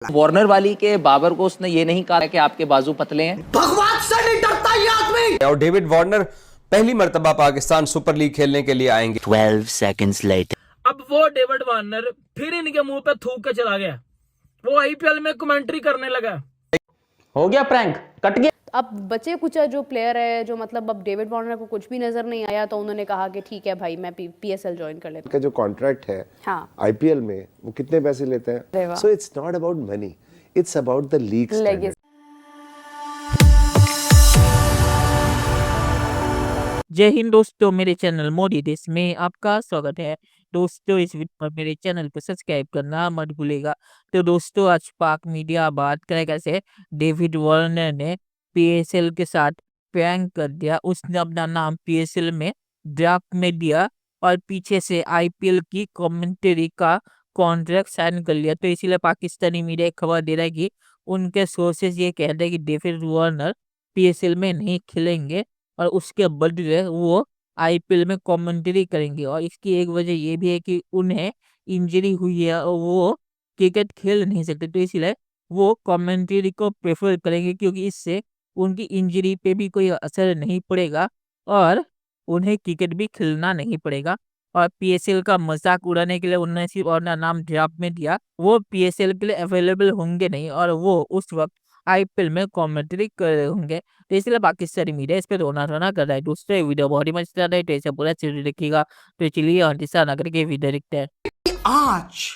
Warner वाली के बाबर को उसने ये नहीं कहा कि आपके बाजू पतले हैं। भगवान से नहीं डरता ये आदमी। और डेविड वार्नर पहली मर्तबा पाकिस्तान सुपर लीग खेलने के लिए आएंगे। 12 seconds later. अब वो डेविड वार्नर फिर इनके मुंह पे थूक के चला गया। वो आईपीएल में कमेंट्री करने लगा। हो गया प्रैंक, कट गया। अब बचे कुचा जो प्लेयर है जो मतलब अब डेविड वार्नर को कुछ भी नजर नहीं आया तो उन्होंने कहा कि ठीक है भाई मैं पीएसएल ज्वाइन कर लेता का जो कॉन्ट्रैक्ट है हाँ। आईपीएल में वो कितने पैसे लेते अरे हैं। वाह। सो it's not about money, it's about the league standard. जय हिंद दोस्तों, मेरे चैनल मोदी देश में आपका स्वागत है। दोस्तों इस वीडियो पर मेरे चैनल को सब्सक्राइब करना मत भूलिएगा। तो दोस्तों आज पाक मीडिया बात करेगा से डेविड वार्नर ने पीएसएल के साथ प्रैंक कर दिया। उसने अपना नाम पीएसएल में ड्राफ्ट में दिया और पीछे से आईपीएल की कमेंट्री का कॉन्ट्रैक्ट साइन कर लिया। तो इसीलिए पाकिस्तानी मीडिया खबर दे रहा है कि उनके सोर्सेज ये कहते हैं कि डेविड वार्नर पीएसएल में नहीं खेलेंगे और उसके बदले वो आईपीएल में कमेंट्री करेंगे। और इसकी एक वजह ये भी है कि उन्हें इंजरी हुई है और वो क्रिकेट खेल नहीं सकते, तो इसलिए वो कमेंट्री को प्रेफर करेंगे क्योंकि इससे उनकी इंजरी पे भी कोई असर नहीं पड़ेगा और उन्हें क्रिकेट भी खेलना नहीं पड़ेगा। और पीएसएल का मजाक उड़ाने के लिए उन्होंने सिर्फ अपना नाम ड्राफ्ट में दिया। वो पीएसएल के लिए अवेलेबल होंगे नहीं और वो उस वक्त आईपीएल में कमेंट्री कर रहे होंगे। तो इसलिए पाकिस्तानी मीडिया इस पे रोना कर रहा है। दूसरे वीडियो बहुत ही मस्त है, तो इसे पूरा चीज देखिएगा। तो चलिए अंतिशा नगर के वीडियो देखते हैं। आज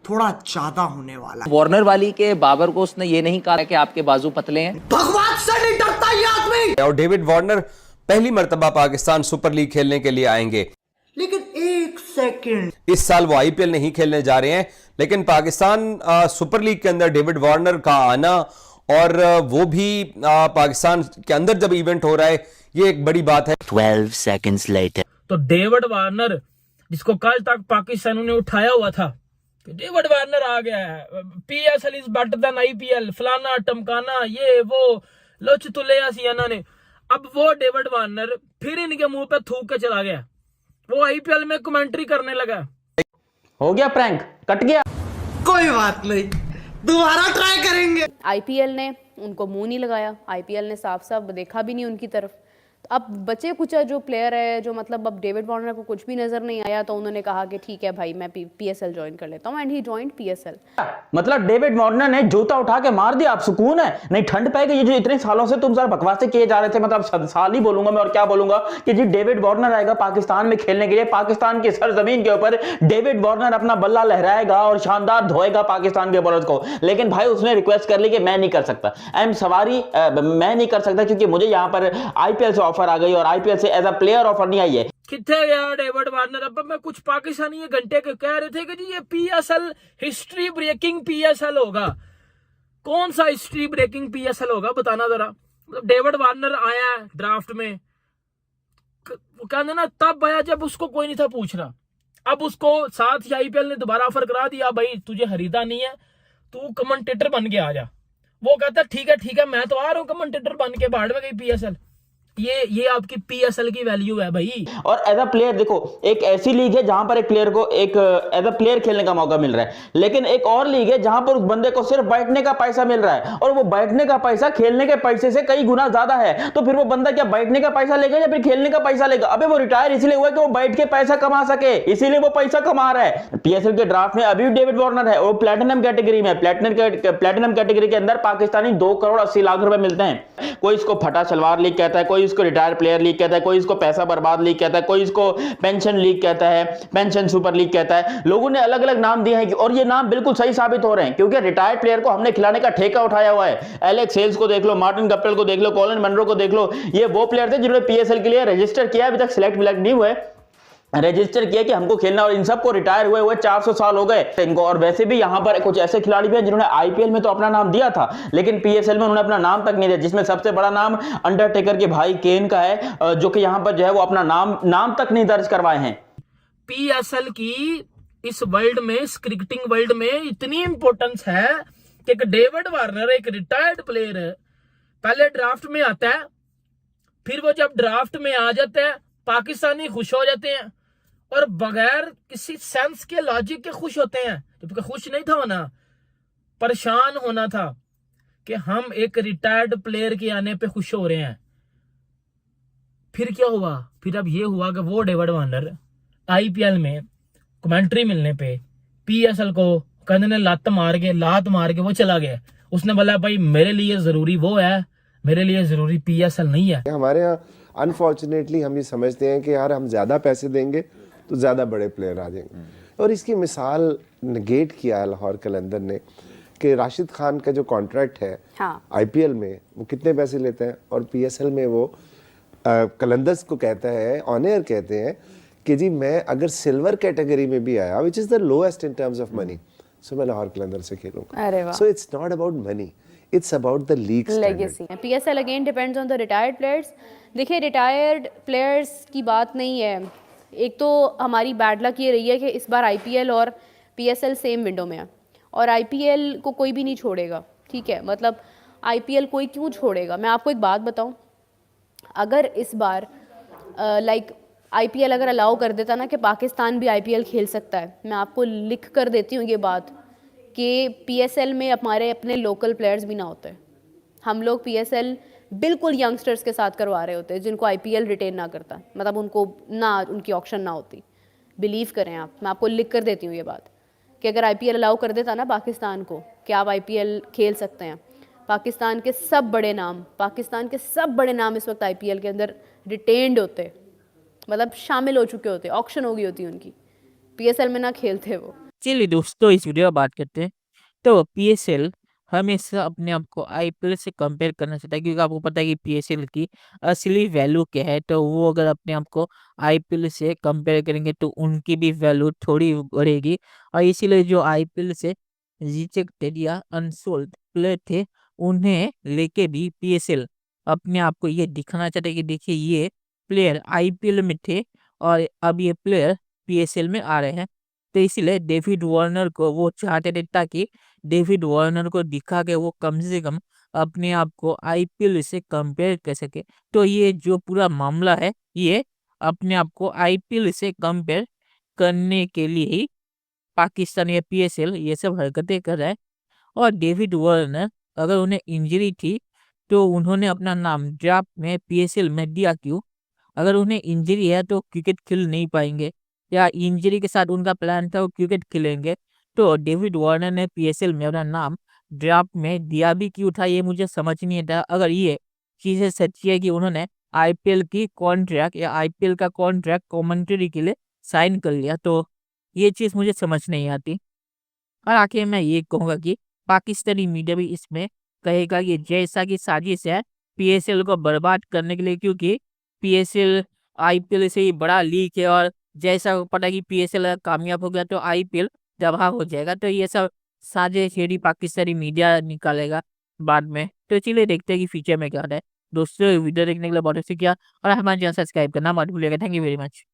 थोड़ा ज्यादा होने वाला है। वार्नर वाली के बाबर को उसने ये नहीं कहा कि आपके बाजू पतले हैं। भगवान से नहीं डरता ये आदमी। और डेविड वार्नर पहली मर्तबा पाकिस्तान सुपर लीग खेलने के लिए आएंगे। लेकिन एक सेकंड, इस साल वो आईपीएल नहीं खेलने जा रहे हैं, लेकिन पाकिस्तान सुपर लीग के अंदर डेविड वार्नर का आना और वो भी पाकिस्तान के अंदर जब इवेंट हो रहा है, ये एक बड़ी बात है। 12 seconds later. तो डेविड वार्नर जिसको कल तक पाकिस्तान ने उठाया हुआ था कि डेविड वार्नर आ गया है, PSL is better than IPL, फलाना टमकाना, ये वो लोच तुले सियाना ने। अब वो डेविड वार्नर फिर इनके मुंह पे थूक के चला गया। वो आईपीएल में कमेंट्री करने लगा। हो गया प्रैंक, कट गया। कोई बात नहीं, दोबारा ट्राई करेंगे। आईपीएल ने उनको मुंह नहीं लगाया, आईपीएल ने साफ साफ देखा भी नहीं उनकी तरफ। तो अब बचे कुचा जो प्लेयर है जो मतलब अब डेविड वार्नर को कुछ भी नजर नहीं आया तो उन्होंने कहा कि ठीक है भाई मैं पीएसएल ज्वाइन कर लेता हूँ एंड ही जॉइंड पीएसएल। मतलब डेविड वार्नर ने जूता उठा के मार दिया। आप सुकून है नहीं, ठंड पाएगी। ये जो इतने सालों से तुम सारे बकवासें किए जा रहे थे, मतलब साल ही बोलूंगा मैं और क्या बोलूंगा कि जी डेविड वार्नर आएगा पाकिस्तान में खेलने के लिए, पाकिस्तान की सरजमीन के ऊपर डेविड वार्नर अपना बल्ला लहराएगा और शानदार धोएगा पाकिस्तान के बॉलर्स को। लेकिन भाई उसने रिक्वेस्ट कर ली कि मैं नहीं कर सकता, आई एम सवारी, मैं नहीं कर सकता क्योंकि मुझे यहां पर आईपीएल से ऑफर आ गई और आईपीएल से एज अ प्लेयर ऑफर नहीं आई है। कितने गया डेविड वार्नर? अब मैं कुछ पाकिस्तानी ये घंटे के कह रहे थे कि जी ये पीएसएल हिस्ट्री ब्रेकिंग पीएसएल होगा। कौन सा हिस्ट्री ब्रेकिंग पीएसएल होगा बताना जरा। मतलब डेविड वार्नर आया ड्राफ्ट में, वो कहते ना तब आया जब उसको कोई नहीं था पूछ रहा। अब उसको साथ ही आईपीएल ने दोबारा ऑफर करा दिया, भाई तुझे खरीदा नहीं है, तू कमेंटेटर बन के आ जा। वो कहता ठीक है मैं तो आ रहा हूँ कमेंटेटर बन के, बाहर में गई पीएसएल। ये आपकी पीएसएल की वैल्यू है भाई। और एज अ प्लेयर देखो, एक ऐसी लीग है जहां पर एक प्लेयर को एक एज अ प्लेयर खेलने का मौका मिल रहा है, लेकिन एक और लीग है जहां पर उस बंदे को सिर्फ बैठने का पैसा मिल रहा है और वो बैठने का पैसा खेलने के पैसे से कई गुना ज्यादा है। तो फिर वो बंदा क्या बैठने का पैसा लेगा या फिर खेलने का पैसा लेगा? अबे वो रिटायर इसलिए हुआ कि वो बैठ के पैसा कमा सके, इसीलिए वो पैसा कमा रहा है। पीएसएल के ड्राफ्ट में अभी डेविड वार्नर है और प्लैटिनम कैटेगरी में, प्लैटिनम कैटेगरी के अंदर पाकिस्तानी 2 करोड़ 80 लाख रुपए मिलते हैं। कोई इसको फटा सलवार लीग कहता है, कोई इसको रिटायर प्लेयर लीग कहता है, कोई इसको पैसा बर्बाद लीग कहता है, कोई इसको पेंशन लीग कहता है, पेंशन सुपर लीग कहता है। लोगों ने अलग अलग नाम दिए हैं और ये नाम बिल्कुल सही साबित हो रहे हैं क्योंकि रिटायर्ड प्लेयर को हमने खिलाने का ठेका उठाया हुआ है। एलेक्स हेल्स को देख लो, मार्टिन गप्टिल को देख लो, कॉलिन मनरो को देख लो, ये वो प्लेयर थे जिन्होंने पीएसएल के लिए रजिस्टर किया, अभी तक सिलेक्ट नहीं हुए, रजिस्टर किया कि हमको खेलना, और इन सबको रिटायर हुए 400 साल हो गए इनको। और वैसे भी यहां पर कुछ ऐसे खिलाड़ी भी हैं जिन्होंने आईपीएल में तो अपना नाम दिया था लेकिन पीएसएल में उन्होंने अपना नाम तक नहीं दिया, जिसमें सबसे बड़ा नाम अंडरटेकर के भाई केन का है, जो कि यहां पर जो है वो अपना नाम तक नहीं दर्ज करवाए हैं। पीएसएल की इस वर्ल्ड में, क्रिकेटिंग वर्ल्ड में इतनी इंपॉर्टेंस है कि एक डेविड वार्नर एक रिटायर्ड प्लेयर है, पहले ड्राफ्ट में आता है, फिर वो जब ड्राफ्ट में आ जाता है पाकिस्तानी खुश हो जाते हैं और बगैर किसी सेंस के लॉजिक के खुश होते हैं, जबकि खुश नहीं था होना। परेशान होना था कि हम एक रिटायर्ड प्लेयर के आने पे खुश हो रहे हैं। फिर क्या हुआ? फिर अब ये हुआ कि वो डेविड वार्नर आईपीएल में कमेंट्री मिलने पे पीएसएल को कंधे ने लात मार के वो चला गया। उसने बोला भाई मेरे लिए जरूरी वो है, मेरे लिए जरूरी पीएसएल नहीं है। हमारे यहाँ अनफॉर्चुनेटली हम ये समझते हैं कि यार हम ज़्यादा पैसे देंगे तो ज़्यादा बड़े प्लेयर आ जाएंगे, और इसकी मिसाल नेगेट किया है लाहौर कलंदर ने कि राशिद खान का जो कॉन्ट्रैक्ट है आईपीएल में वो कितने पैसे लेता है, और पीएसएल में वो कलंदर्स को कहता है, ऑन एयर कहते हैं कि जी मैं अगर सिल्वर कैटेगरी में भी आया which is the lowest in terms of money, so मैं लाहौर कलंदर से खेलूंगा। So it's not about money, it's about the league legacy. PSL again depends on the retired players. देखिए रिटायर्ड प्लेयर्स की बात नहीं है, एक तो हमारी बैड लक ये रही है कि इस बार आईपीएल और पीएसएल सेम विंडो में है, और आईपीएल को कोई भी नहीं छोड़ेगा, ठीक है। मतलब आईपीएल कोई क्यों छोड़ेगा? मैं आपको एक बात बताऊं, अगर इस बार आईपीएल अगर अलाउ कर देता ना कि पाकिस्तान भी आईपीएल खेल सकता है, मैं आपको लिख कर देती हूँ ये बात कि पीएसएल में हमारे अपने लोकल प्लेयर्स भी ना होते। हम लोग पीएसएल बिल्कुल यंगस्टर्स के साथ करवा रहे होते जिनको आईपीएल रिटेन ना करता, मतलब उनको ना उनकी ऑक्शन ना होती। बिलीव करें आप, मैं आपको लिख कर देती हूँ ये बात कि अगर आईपीएल अलाउ कर देता ना पाकिस्तान को कि आप आईपीएल खेल सकते हैं, पाकिस्तान के सब बड़े नाम इस वक्त आईपीएल के अंदर रिटेन्ड होते, मतलब शामिल हो चुके होते, ऑक्शन हो गई होती उनकी, पीएसएल में ना खेलते वो। चलिए दोस्तों इस वीडियो में बात करते हैं। तो पीएसएल हमेशा अपने आप को आईपीएल से कंपेयर करना चाहता है, क्योंकि आपको पता है कि पीएसएल की असली वैल्यू क्या है। तो वो अगर अपने आप को आईपीएल से कंपेयर करेंगे तो उनकी भी वैल्यू थोड़ी बढ़ेगी, और इसीलिए जो आईपीएल से रिजेक्टेड या अनसोल्ड प्लेयर थे उन्हें लेके भी पीएसएल अपने आप को ये दिखाना चाहते हैं कि देखिए ये प्लेयर आईपीएल में थे और अब ये प्लेयर पीएसएल में आ रहे हैं। तो इसीलिए डेविड वार्नर को वो चाहते थे ताकि डेविड वार्नर को दिखा के वो कम से कम अपने आप को आईपीएल से कंपेयर कर सके। तो ये जो पूरा मामला है ये अपने आप को आईपीएल से कंपेयर करने के लिए ही पाकिस्तान या पीएसएल ये सब हरकतें कर रहा है। और डेविड वार्नर अगर उन्हें इंजरी थी तो उन्होंने अपना नाम ड्राफ्ट में पीएसएल में दिया क्यों? अगर उन्हें इंजरी है तो क्रिकेट खेल नहीं पाएंगे, या इंजरी के साथ उनका प्लान था वो क्रिकेट खेलेंगे, तो डेविड वार्नर ने पीएसएल में अपना नाम ड्राफ्ट में दिया भी क्यों था ये मुझे समझ नहीं आता। अगर ये चीज़ें सच्ची है कि उन्होंने आईपीएल की कॉन्ट्रैक्ट या आईपीएल का कॉन्ट्रैक्ट कमेंट्री के लिए साइन कर लिया, तो ये चीज़ मुझे समझ नहीं आती। और आखिर मैं ये कहूँगा कि पाकिस्तानी मीडिया भी इसमें कहेगा कि जैसा कि साजिश है पीएसएल को बर्बाद करने के लिए, क्योंकि पीएसएल आईपीएल से ही बड़ा लीग है, और जैसा पता कि पीएसएल कामयाब हो गया तो आईपीएल तबाह हो जाएगा। तो ये सब साजिश छेड़ी पाकिस्तानी मीडिया निकालेगा बाद में। तो चलिए देखते हैं कि फ्यूचर में क्या होता है। दोस्तों वीडियो देखने के लिए बहुत शुक्रिया, और हमारे चैनल सब्सक्राइब करना मत भूलिएगा। Thank you very much.